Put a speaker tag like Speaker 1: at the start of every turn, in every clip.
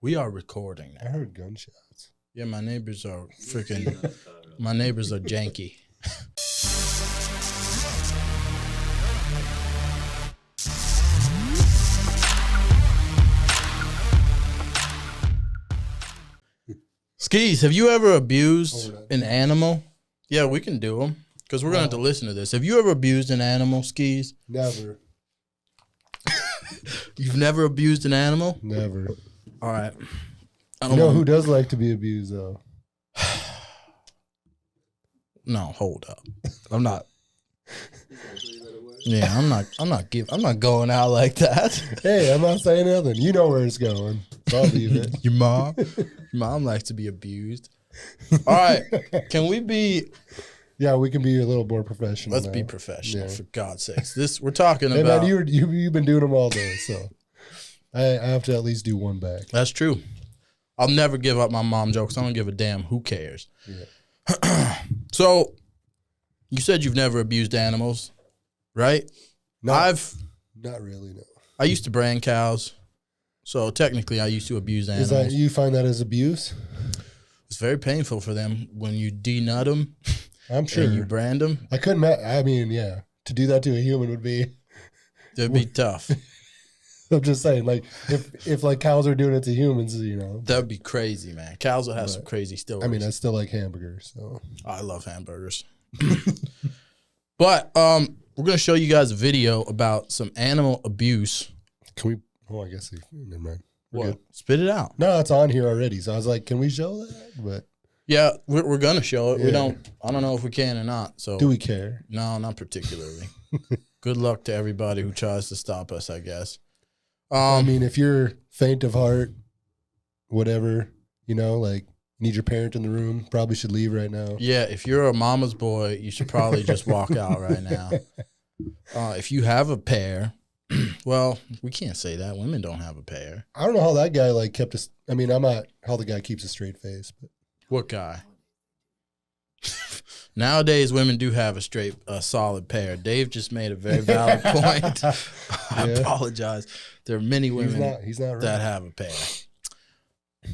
Speaker 1: We are recording
Speaker 2: I
Speaker 1: now.
Speaker 2: heard gunshots.
Speaker 1: Yeah, my neighbors are my neighbors are janky. Skis, have you ever abused an animal? Yeah, we can do them because we're going to have to listen to this. Have you ever abused an animal, Skis?
Speaker 2: Never.
Speaker 1: You've never abused an animal?
Speaker 2: Never.
Speaker 1: All right.
Speaker 2: You know who does like to be abused, though?
Speaker 1: No, hold up. I'm not. Yeah, I'm not going out like that.
Speaker 2: Hey, I'm not saying nothing. You know where it's going. So I'll leave it.
Speaker 1: Your mom likes to be abused. All right, can we be?
Speaker 2: Yeah, we can be a little more professional.
Speaker 1: Let's
Speaker 2: now.
Speaker 1: be professional,
Speaker 2: Yeah.
Speaker 1: for God's sakes. This we're talking
Speaker 2: Hey,
Speaker 1: about.
Speaker 2: man, you've been doing them all day, so I have to at least do one back.
Speaker 1: That's true. I'll never give up my mom jokes. I don't give a damn. Who cares?
Speaker 2: Yeah.
Speaker 1: So, you said you've never abused animals, right?
Speaker 2: Not really. No.
Speaker 1: I used to brand cows, so technically I used to abuse animals.
Speaker 2: Is that you find that as abuse?
Speaker 1: It's very painful for them when you denut them.
Speaker 2: I'm sure.
Speaker 1: And you brand them.
Speaker 2: I couldn't. I mean, yeah, to do that to a human would be.
Speaker 1: It'd be tough.
Speaker 2: I'm just saying, like, if like cows are doing it to humans, you know,
Speaker 1: That'd be crazy, man. Cows will have some crazy stories.
Speaker 2: I mean, I still like hamburgers, so
Speaker 1: I love hamburgers. But we're gonna show you guys a video about some animal abuse.
Speaker 2: can we? Oh, I guess never mind. We're
Speaker 1: What?
Speaker 2: good.
Speaker 1: Spit it out.
Speaker 2: No, it's on here already. So I was like, can we show that? But
Speaker 1: Yeah, we're gonna show it.
Speaker 2: Yeah.
Speaker 1: I don't know if we can or not. So
Speaker 2: do we care?
Speaker 1: No, not particularly. Good luck to everybody who tries to stop us, I guess.
Speaker 2: I mean, if you're faint of heart, whatever, you know, like need your parent in the room, probably should leave right now.
Speaker 1: Yeah, if you're a mama's boy, you should probably just walk out right now. If you have a pair, well, we can't say that. Women don't have a pair.
Speaker 2: I don't know how that guy like kept us. I mean, I'm not how the guy keeps a straight face, but
Speaker 1: What guy? Nowadays, women do have a solid pair. Dave just made a very valid point. I apologize. There are many women
Speaker 2: he's not right.
Speaker 1: that have a pair.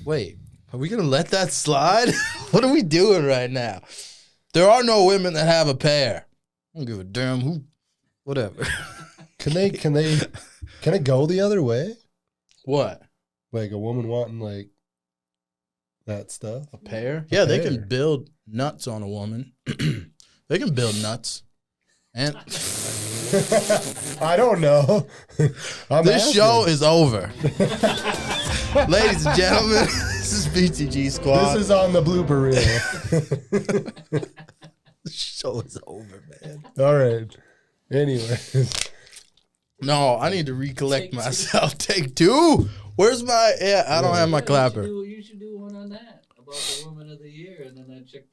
Speaker 1: Wait, are we going to let that slide? What are we doing right now? There are no women that have a pair. I don't give a damn who, whatever.
Speaker 2: Can it go the other way?
Speaker 1: What?
Speaker 2: Like a woman wanting like that stuff?
Speaker 1: A pair? Yeah, they
Speaker 2: pair.
Speaker 1: can build nuts on a woman. They can build nuts. And
Speaker 2: I don't know.
Speaker 1: this show is over. Ladies and gentlemen, this is BTG Squad.
Speaker 2: This is on the blooper reel.
Speaker 1: The show is over, man.
Speaker 2: All right. Anyways.
Speaker 1: No, I need to recollect myself. Take two. Where's my? Yeah, I don't have my clapper.
Speaker 3: You should do one on that about the woman of the year, and then that chick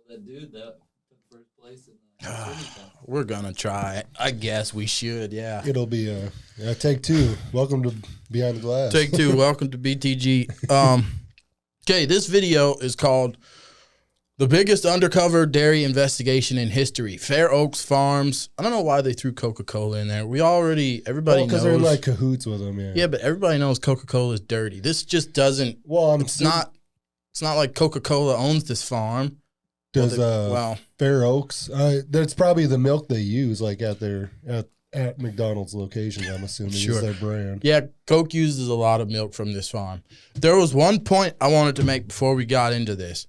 Speaker 3: that dude that took first place in the city cup.
Speaker 1: We're gonna try. I guess we should. Yeah.
Speaker 2: It'll be take two. Welcome to Behind the Glass.
Speaker 1: Take two. Welcome to BTG. Okay, this video is called "The Biggest Undercover Dairy Investigation in History." Fair Oaks Farms. I don't know why they threw Coca-Cola in there. Everybody knows.
Speaker 2: Because they're in like cahoots with them, yeah.
Speaker 1: Yeah, but everybody knows Coca-Cola is dirty. This just doesn't.
Speaker 2: Well,
Speaker 1: It's not like Coca-Cola owns this farm.
Speaker 2: Does
Speaker 1: Well,
Speaker 2: Fair Oaks? That's probably the milk they use, like at McDonald's locations. I'm assuming
Speaker 1: Sure.
Speaker 2: is their brand.
Speaker 1: yeah, Coke uses a lot of milk from this farm. There was one point I wanted to make before we got into this.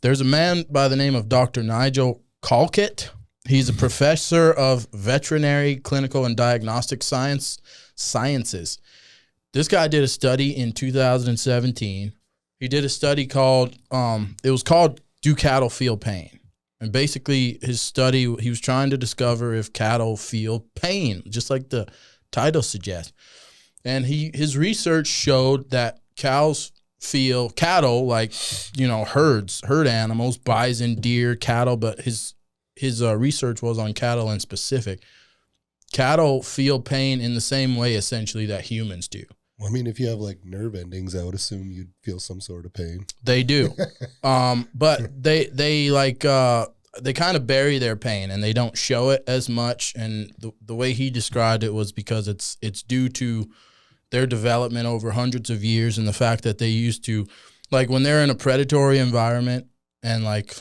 Speaker 1: There's a man by the name of Dr. Nigel Calkett. He's a professor of veterinary, clinical, and diagnostic sciences. This guy did a study in 2017. He did a study called, it was called "Do Cattle Feel Pain?" And basically his study, he was trying to discover if cattle feel pain, just like the title suggests. And his research showed that cattle, like, you know, herd animals, bison, deer, cattle, but his research was on cattle in specific. Cattle feel pain in the same way, essentially, that humans do.
Speaker 2: Well, I mean, if you have like nerve endings, I would assume you'd feel some sort of pain.
Speaker 1: They do. But they kind of bury their pain and they don't show it as much. And the way he described it was because it's due to their development over hundreds of years, and the fact that they used to, like when they're in a predatory environment, and like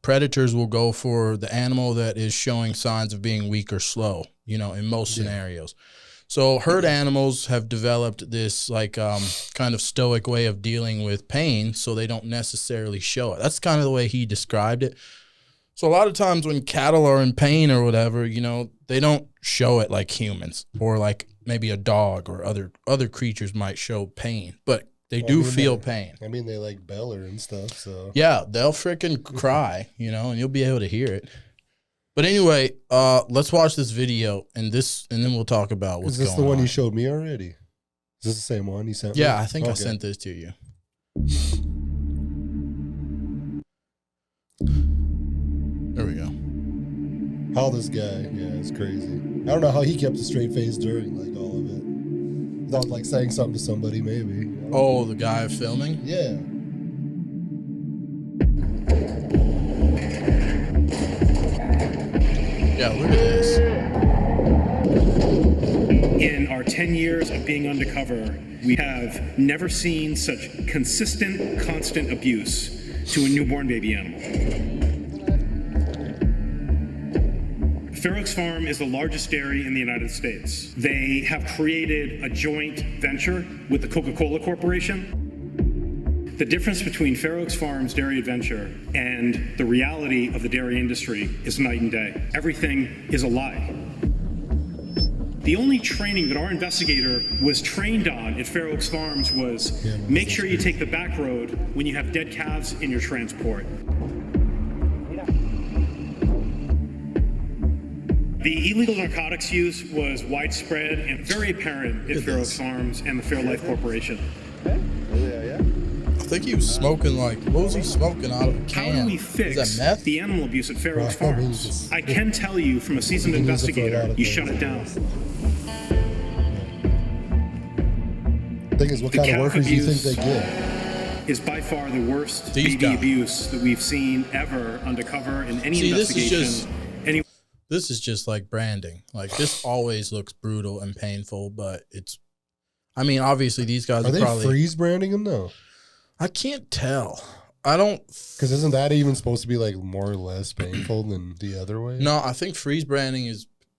Speaker 1: predators will go for the animal that is showing signs of being weak or slow, you know, in most scenarios. So herd animals have developed this like kind of stoic way of dealing with pain, so they don't necessarily show it. That's kind of the way he described it. So a lot of times when cattle are in pain or whatever, you know, they don't show it like humans, or like maybe a dog or other creatures might show pain, but they do feel pain.
Speaker 2: I mean, they like beller and stuff, so.
Speaker 1: Yeah, they'll freaking cry, you know, and you'll be able to hear it. But anyway, let's watch this video, and then we'll talk about what's going on.
Speaker 2: Is this the one you showed me already? Is this the same one you sent me?
Speaker 1: Yeah, I think I sent this to you. There we go.
Speaker 2: How this guy, yeah, it's crazy. I don't know how he kept a straight face during like all of it. Without like saying something to somebody, maybe. You know?
Speaker 1: Oh, the guy filming?
Speaker 2: Yeah.
Speaker 1: Yeah, look at this.
Speaker 4: In our 10 years of being undercover, we have never seen such consistent, constant abuse to a newborn baby animal. Fair Oaks Farm is the largest dairy in the United States. They have created a joint venture with the Coca-Cola Corporation. The difference between Fair Oaks Farm's dairy adventure and the reality of the dairy industry is night and day. Everything is a lie. The only training that our investigator was trained on at Fair Oaks Farms was make sure you take the back road when you have dead calves in your transport. The illegal narcotics use was widespread and very apparent at Fair Oaks Farms and the Fairlife Corporation.
Speaker 1: I think he was smoking like, what was he smoking out of a can?
Speaker 4: How do we fix the animal abuse at Fair Oaks Farms? I can tell you from a seasoned investigator, you shut it down.
Speaker 2: Thing is, what kind of workers do you think they get?
Speaker 4: Is by far the worst baby abuse that we've seen ever undercover in any investigation.
Speaker 1: This is just like branding. Like, this always looks brutal and painful, but it's, I mean, obviously these guys are probably
Speaker 2: freeze branding them though.
Speaker 1: I can't tell. I don't,
Speaker 2: because isn't that even supposed to be like more or less painful than the other way?
Speaker 1: No, I think freeze branding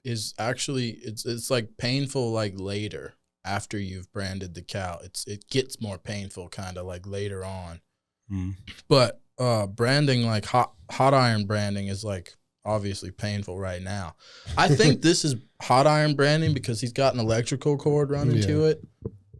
Speaker 1: is actually it's like painful like later after you've branded the cow. It gets more painful kind of like later on. But branding, like hot iron branding, is like obviously painful right now. I think this is hot iron branding because he's got an electrical cord running to it.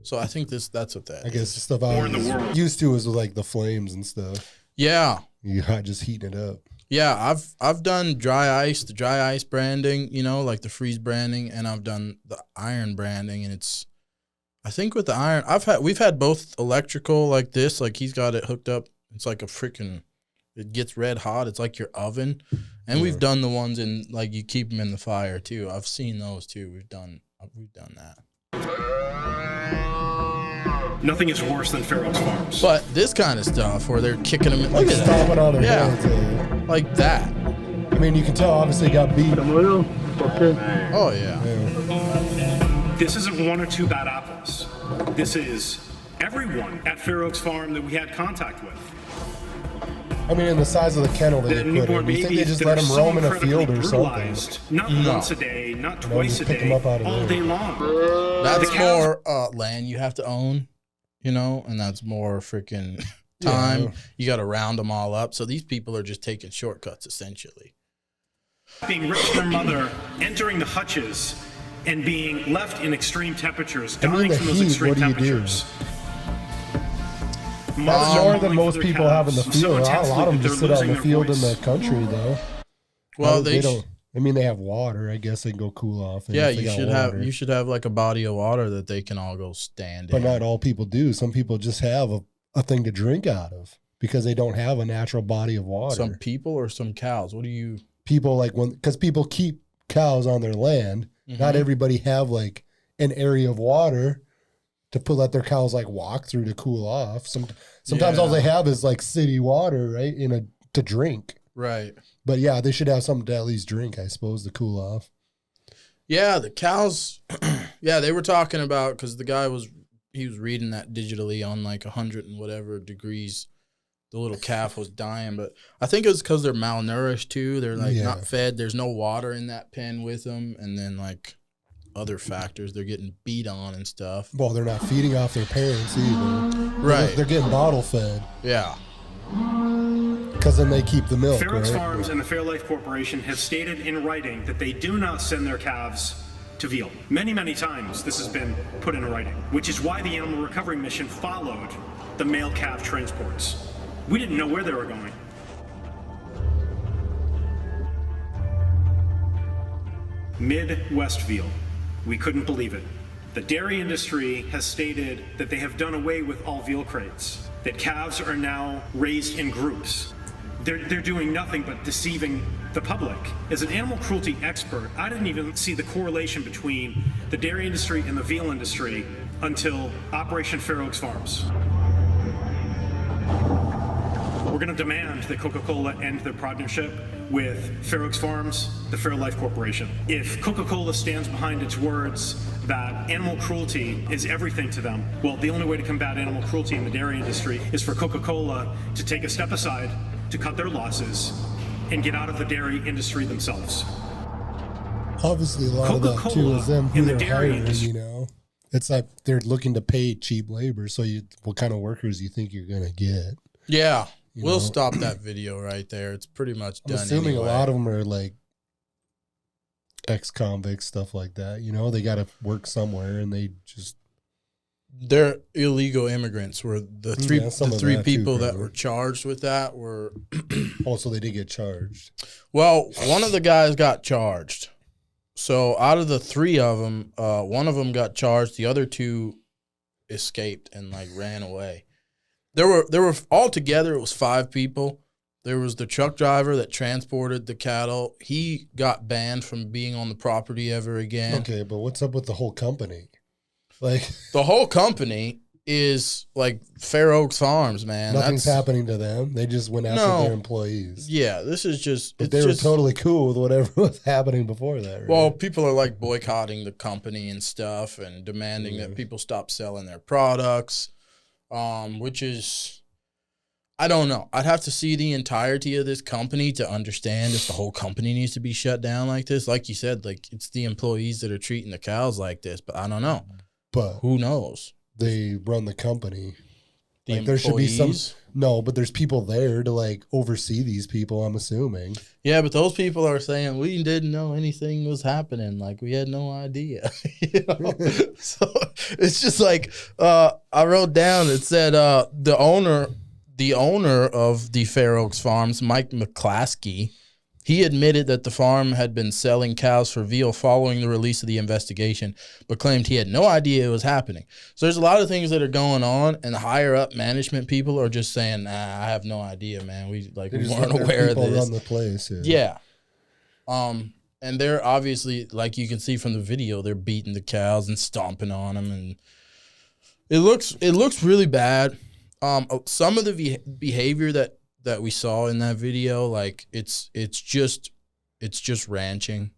Speaker 1: So I think that's what that is.
Speaker 2: I guess the stuff I was used to was like the flames and stuff.
Speaker 1: Yeah.
Speaker 2: You're just heating it up.
Speaker 1: Yeah, I've done the dry ice branding, you know, like the freeze branding, and I've done the iron branding, and it's, I think with the iron, we've had both electrical like this, like he's got it hooked up. It's like a freaking, it gets red hot. It's like your oven. And we've done the ones in, like, you keep them in the fire too. I've seen those too. We've done that.
Speaker 4: Nothing is worse than Fair Oaks Farms.
Speaker 1: But this kind of stuff where they're kicking them in, look at that.
Speaker 2: On their heads,
Speaker 1: like that.
Speaker 2: I mean, you can tell obviously he got beat.
Speaker 1: Oh yeah.
Speaker 4: This isn't one or two bad apples. This is everyone at Fair Oaks Farm that we had contact with.
Speaker 2: I mean, in the size of the kennel that they put in, you think they just let them roam in a field or something?
Speaker 4: Not once a day, not twice a day, all day long.
Speaker 1: That's more land you have to own, you know, and that's more freaking time. Yeah. You got to round them all up. So these people are just taking shortcuts, essentially.
Speaker 4: Being ripped from their mother, entering the hutches, and being left in extreme temperatures, dying from those extreme temperatures.
Speaker 2: That's more than most people have in the field. A lot of them just sit out in the field in the country, though.
Speaker 1: Well,
Speaker 2: they don't. I mean, they have water. I guess they can go cool off.
Speaker 1: Yeah, you should have like a body of water that they can all go stand in.
Speaker 2: But not all people do. Some people just have a thing to drink out of because they don't have a natural body of water.
Speaker 1: Some people or some cows? What do you?
Speaker 2: People because people keep cows on their land. Not everybody have like an area of water to let their cows like walk through to cool off. Sometimes all they have is like city water, right? To drink.
Speaker 1: Right.
Speaker 2: But yeah, they should have something to at least drink, I suppose, to cool off.
Speaker 1: Yeah, the cows, Yeah, they were talking about, because the guy was reading that digitally on like 100 and whatever degrees. The little calf was dying, but I think it was because they're malnourished too. They're like not fed. There's no water in that pen with them, and then like other factors, they're getting beat on and stuff.
Speaker 2: Well, they're not feeding off their parents either.
Speaker 1: Right.
Speaker 2: They're getting bottle fed.
Speaker 1: Yeah.
Speaker 2: Because then they keep the milk.
Speaker 4: Fair Oaks
Speaker 2: right?
Speaker 4: Farms and the Fairlife Corporation have stated in writing that they do not send their calves to veal. Many, many times this has been put in writing, which is why the animal recovery mission followed the male calf transports. We didn't know where they were going. Midwest veal. We couldn't believe it. The dairy industry has stated that they have done away with all veal crates, that calves are now raised in groups. They're doing nothing but deceiving the public. As an animal cruelty expert, I didn't even see the correlation between the dairy industry and the veal industry until Operation Fair Oaks Farms. We're going to demand that Coca-Cola end their partnership with Fair Oaks Farms, the Fairlife Corporation. If Coca-Cola stands behind its words that animal cruelty is everything to them, well, the only way to combat animal cruelty in the dairy industry is for Coca-Cola to take a step aside, to cut their losses, and get out of the dairy industry themselves.
Speaker 2: Obviously, a lot of that too is them who
Speaker 4: in the
Speaker 2: they're
Speaker 4: dairy
Speaker 2: hiring,
Speaker 4: industry.
Speaker 2: you know. It's like they're looking to pay cheap labor, so what kind of workers you think you're going to get?
Speaker 1: Yeah. We'll
Speaker 2: know?
Speaker 1: stop that video right there. It's pretty much done.
Speaker 2: I'm assuming
Speaker 1: anyway.
Speaker 2: a lot of them are like ex-convicts, stuff like that. You know, they got to work somewhere, and
Speaker 1: they're illegal immigrants. Were the three people that were charged with that were
Speaker 2: also they did get charged.
Speaker 1: Well, one of the guys got charged. So out of the three of them, one of them got charged. The other two escaped and like ran away. There were altogether, it was 5 people. There was the truck driver that transported the cattle. He got banned from being on the property ever again.
Speaker 2: Okay, but what's up with the whole company? Like
Speaker 1: the whole company is like Fair Oaks Farms, man.
Speaker 2: Nothing's happening to them. They just went after their employees.
Speaker 1: Yeah, this is just.
Speaker 2: But they were totally cool with whatever was happening before that. Right?
Speaker 1: Well, people are like boycotting the company and stuff and demanding that people stop selling their products. Which is, I don't know. I'd have to see the entirety of this company to understand if the whole company needs to be shut down like this. Like you said, like it's the employees that are treating the cows like this, but I don't know.
Speaker 2: But
Speaker 1: who knows?
Speaker 2: They run the company.
Speaker 1: The
Speaker 2: like there should be some.
Speaker 1: employees?
Speaker 2: No, but there's people there to like oversee these people, I'm assuming.
Speaker 1: Yeah, but those people are saying we didn't know anything was happening. Like we had no idea. You know? So it's just like I wrote down. It said the owner of the Fair Oaks Farms, Mike McClaskey, he admitted that the farm had been selling cows for veal following the release of the investigation, but claimed he had no idea it was happening. So there's a lot of things that are going on, and the higher up management people are just saying, "Nah, I have no idea, man. We weren't aware of this."
Speaker 2: Run the place.
Speaker 1: Yeah. And they're obviously, like you can see from the video, they're beating the cows and stomping on them, and it looks really bad. Some of the behavior that we saw in that video, like it's just ranching.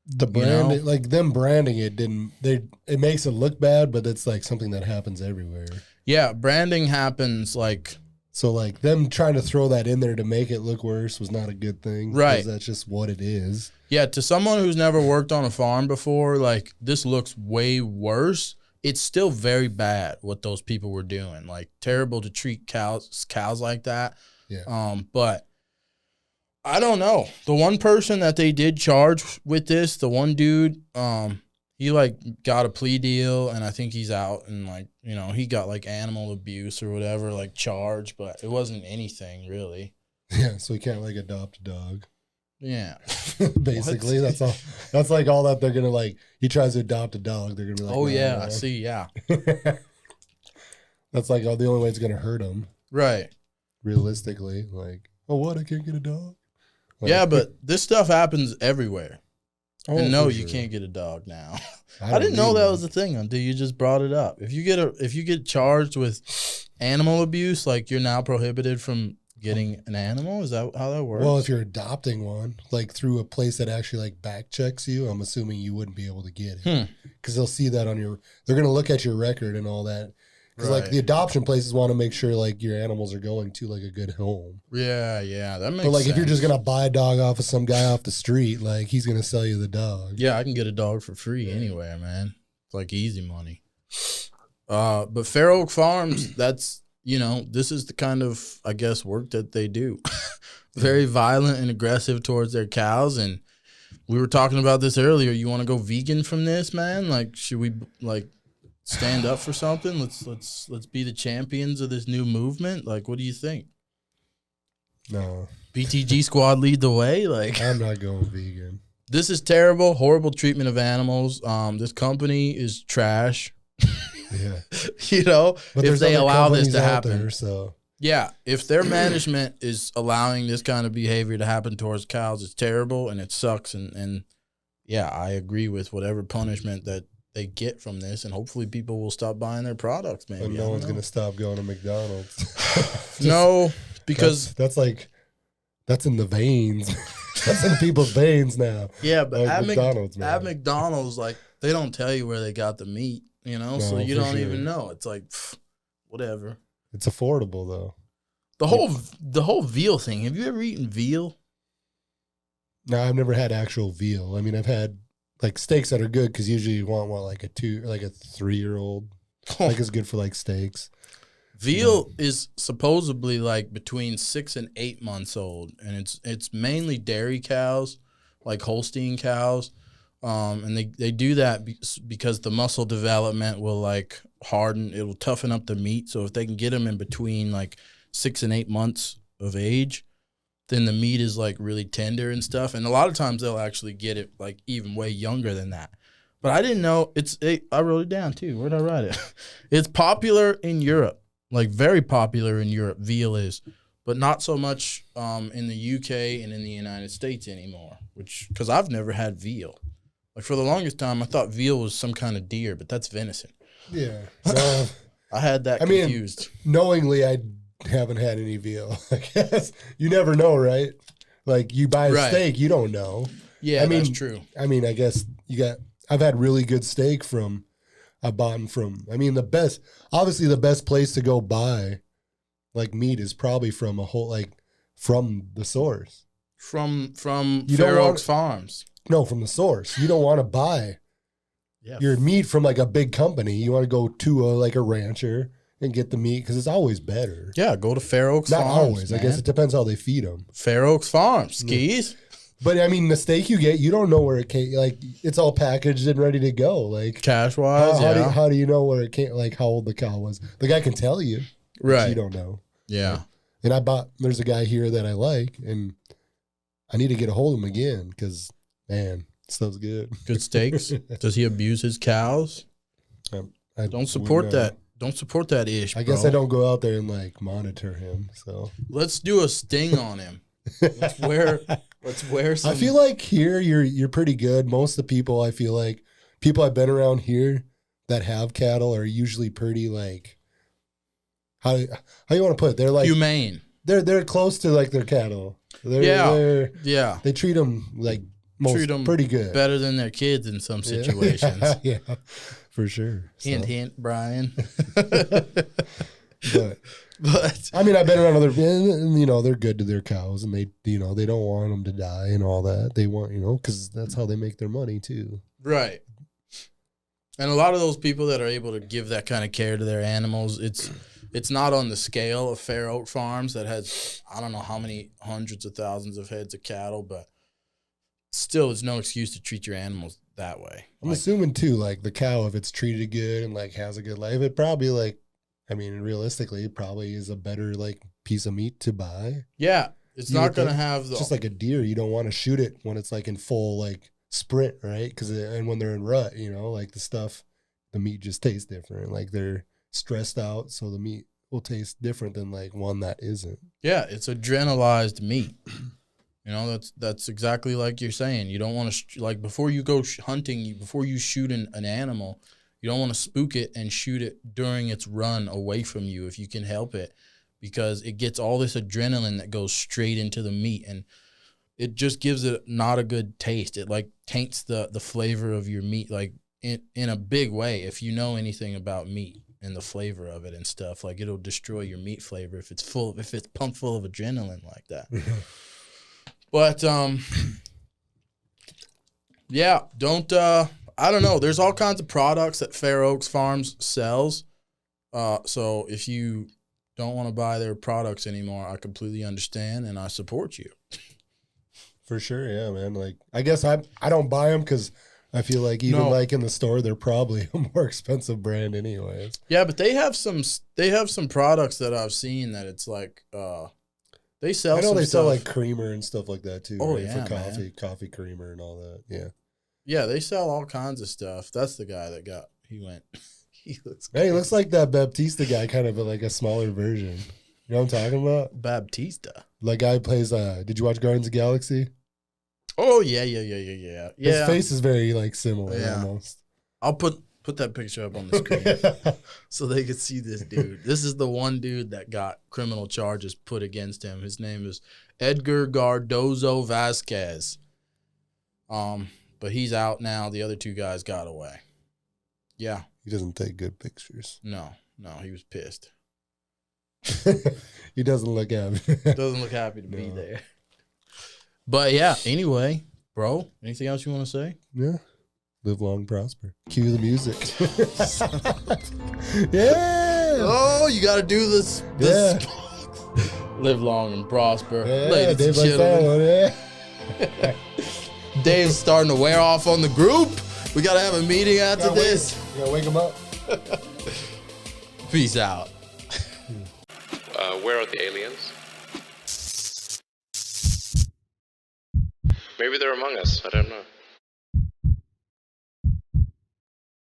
Speaker 2: The branding, like them branding it it makes it look bad, but it's like something that happens everywhere.
Speaker 1: Yeah, branding happens like.
Speaker 2: So like them trying to throw that in there to make it look worse was not a good thing.
Speaker 1: Right.
Speaker 2: That's just what it is.
Speaker 1: Yeah, to someone who's never worked on a farm before, like this looks way worse. It's still very bad what those people were doing. Like terrible to treat cows like that.
Speaker 2: Yeah.
Speaker 1: But I don't know. The one person that they did charge with this, the one dude, he like got a plea deal, and I think he's out, and like, you know, he got like animal abuse or whatever, like charged, but it wasn't anything really.
Speaker 2: Yeah, so he can't like adopt a dog.
Speaker 1: Yeah.
Speaker 2: Basically, that's all. That's like all that they're gonna like. He tries to adopt a dog, they're gonna be like,
Speaker 1: oh
Speaker 2: no,
Speaker 1: yeah,
Speaker 2: no.
Speaker 1: I see. Yeah.
Speaker 2: That's like the only way it's gonna hurt him.
Speaker 1: Right.
Speaker 2: Realistically, like, oh, what? I can't get a dog. Like,
Speaker 1: Yeah, but this stuff happens everywhere.
Speaker 2: oh,
Speaker 1: And no,
Speaker 2: for
Speaker 1: you
Speaker 2: sure.
Speaker 1: can't get a dog now.
Speaker 2: I
Speaker 1: I didn't know
Speaker 2: need
Speaker 1: that
Speaker 2: one.
Speaker 1: was a thing until you just brought it up. If you get charged with animal abuse, like you're now prohibited from getting an animal? Is that how that works?
Speaker 2: Well, if you're adopting one, like through a place that actually like back checks you, I'm assuming you wouldn't be able to get it because they'll see that on your. They're gonna look at your record and all that. Because like the adoption places want to make sure like your animals are going to like a good home.
Speaker 1: Yeah, that makes sense.
Speaker 2: But like if you're just gonna buy a dog off of some guy off the street, like he's gonna sell you the dog.
Speaker 1: Yeah, I can get a dog for free anywhere, man. It's like easy money. But Fair Oak Farms, that's, you know, this is the kind of, I guess, work that they do. Very violent and aggressive towards their cows. And we were talking about this earlier. You want to go vegan from this, man? Like, should we like stand up for something? Let's be the champions of this new movement. Like, what do you think?
Speaker 2: No.
Speaker 1: BTG squad lead the way. Like,
Speaker 2: I'm not going vegan.
Speaker 1: This is terrible, horrible treatment of animals. This company is trash.
Speaker 2: Yeah.
Speaker 1: You know,
Speaker 2: But
Speaker 1: if they allow this to happen.
Speaker 2: There, so
Speaker 1: Yeah, if their management is allowing this kind of behavior to happen towards cows, it's terrible and it sucks. And yeah, I agree with whatever punishment that they get from this, and hopefully people will stop buying their products, maybe.
Speaker 2: and no one's going to stop going to McDonald's.
Speaker 1: No, because
Speaker 2: that's in the veins. That's in people's veins now.
Speaker 1: yeah, but
Speaker 2: Like
Speaker 1: at
Speaker 2: McDonald's, man.
Speaker 1: at McDonald's, like, they don't tell you where they got the meat, you know, so you
Speaker 2: for
Speaker 1: don't
Speaker 2: sure.
Speaker 1: even know. It's like, whatever.
Speaker 2: It's affordable though.
Speaker 1: The whole veal thing. Have you ever eaten veal?
Speaker 2: No, I've never had actual veal. I mean, I've had like steaks that are good because usually you want like a 3-year-old. Like it's good for like steaks.
Speaker 1: Veal is supposedly like between 6 and 8 months old, and it's mainly dairy cows, like Holstein cows, and they do that because the muscle development will like harden, it will toughen up the meat. So if they can get them in between like 6 and 8 months of age, then the meat is like really tender and stuff. And a lot of times they'll actually get it like even way younger than that. But I didn't know I wrote it down too. Where'd I write it? It's popular in Europe. Like very popular in Europe, veal is, but not so much in the UK and in the United States anymore. Because I've never had veal. Like for the longest time, I thought veal was some kind of deer, but that's venison.
Speaker 2: Yeah. So,
Speaker 1: I had that confused.
Speaker 2: Knowingly, I haven't had any veal. I guess you never know, right? Like you buy a steak, you don't know.
Speaker 1: Yeah, that's true.
Speaker 2: I mean, I guess I've had really good steak I bought them from. I mean, the best place to go buy like meat is probably from from the source. From
Speaker 1: Fair Oaks Farms.
Speaker 2: No, from the source. You don't want to buy your meat from like a big company. You want to go to a rancher and get the meat because it's always better.
Speaker 1: Yeah, go to Fair Oaks Farms.
Speaker 2: Not always.
Speaker 1: Man.
Speaker 2: I guess it depends how they feed them.
Speaker 1: Fair Oaks Farms. Skis.
Speaker 2: But I mean, the steak you get, you don't know where it came. Like it's all packaged and ready to go. Like
Speaker 1: Cash wise,
Speaker 2: how do you know where it came? Like how old the cow was? The guy can tell you,
Speaker 1: right?
Speaker 2: You don't know.
Speaker 1: Yeah.
Speaker 2: And there's a guy here that I like, and I need to get a hold of him again because man, stuff's good.
Speaker 1: Good steaks. Does he abuse his cows?
Speaker 2: I
Speaker 1: don't support that. Don't support that ish.
Speaker 2: I guess I don't go out there and like monitor him. So
Speaker 1: let's do a sting on him. Let's wear some.
Speaker 2: I feel like here you're pretty good. Most of the people, I feel like people I've been around here that have cattle are usually pretty like how you want to put it? They're like
Speaker 1: humane.
Speaker 2: They're close to like their cattle. They treat them like pretty good,
Speaker 1: better than their kids in some situations.
Speaker 2: Yeah, for sure.
Speaker 1: Hint, Brian.
Speaker 2: But I mean, I've been around and they're good to their cows, and they don't want them to die and all that. They want, because that's how they make their money too.
Speaker 1: Right. And a lot of those people that are able to give that kind of care to their animals, it's not on the scale of Fair Oak Farms that has, I don't know how many hundreds of thousands of heads of cattle, but still, it's no excuse to treat your animals that way.
Speaker 2: I'm assuming too, like the cow, if it's treated good and like has a good life, it probably realistically, it probably is a better like piece of meat to buy.
Speaker 1: Yeah, it's not going to have
Speaker 2: just like a deer. You don't want to shoot it when it's like in full like sprint, right? And when they're in rut, like the meat just tastes different. Like they're stressed out, so the meat will taste different than like one that isn't. Yeah,
Speaker 1: it's adrenalized meat. That's exactly like you're saying. You don't want to before you go hunting, before you shoot an animal. You don't want to spook it and shoot it during its run away from you if you can help it, because it gets all this adrenaline that goes straight into the meat, and it just gives it not a good taste. It like taints the flavor of your meat, like in a big way. If you know anything about meat and the flavor of it and stuff, like it'll destroy your meat flavor if it's pumped full of adrenaline like that. But yeah, don't I don't know. There's all kinds of products that Fair Oaks Farms sells. So if you don't want to buy their products anymore, I completely understand and I support you.
Speaker 2: For sure, yeah, man. Like, I guess I don't buy them because I feel like even like in the store, they're probably a more expensive brand anyways.
Speaker 1: Yeah, but they have some products that I've seen that it's like they sell.
Speaker 2: I know
Speaker 1: some
Speaker 2: they sell
Speaker 1: stuff.
Speaker 2: like creamer and stuff like that too.
Speaker 1: Oh,
Speaker 2: right?
Speaker 1: yeah,
Speaker 2: For coffee,
Speaker 1: man.
Speaker 2: coffee creamer and all that. Yeah.
Speaker 1: Yeah, they sell all kinds of stuff. That's the guy that he went. He looks.
Speaker 2: Hey, he looks like that Baptista guy, kind of like a smaller version. You know what I'm talking about?
Speaker 1: Baptista.
Speaker 2: Like guy plays. Did you watch Guardians of the Galaxy?
Speaker 1: Oh yeah.
Speaker 2: His face is very like similar almost.
Speaker 1: I'll put that picture up on the screen so they could see this dude. This is the one dude that got criminal charges put against him. His name is Edgar Gardozo Vasquez. But he's out now. The other two guys got away. Yeah.
Speaker 2: He doesn't take good pictures.
Speaker 1: No, he was pissed.
Speaker 2: He doesn't look happy.
Speaker 1: Doesn't look happy to be there. But yeah, anyway, bro, anything else you want to say?
Speaker 2: Yeah. Live long, prosper. Cue the music. Yeah.
Speaker 1: Oh, you got to do this.
Speaker 2: Yeah.
Speaker 1: Live long and prosper.
Speaker 2: Yeah,
Speaker 1: Ladies
Speaker 2: Dave
Speaker 1: and
Speaker 2: like
Speaker 1: gentlemen.
Speaker 2: that one, yeah.
Speaker 1: Dave's starting to wear off on the group. We got to have a meeting after
Speaker 2: Gotta
Speaker 1: this.
Speaker 2: You gotta wake him up.
Speaker 1: Peace out.
Speaker 5: Where are the aliens? Maybe they're among us. I don't know.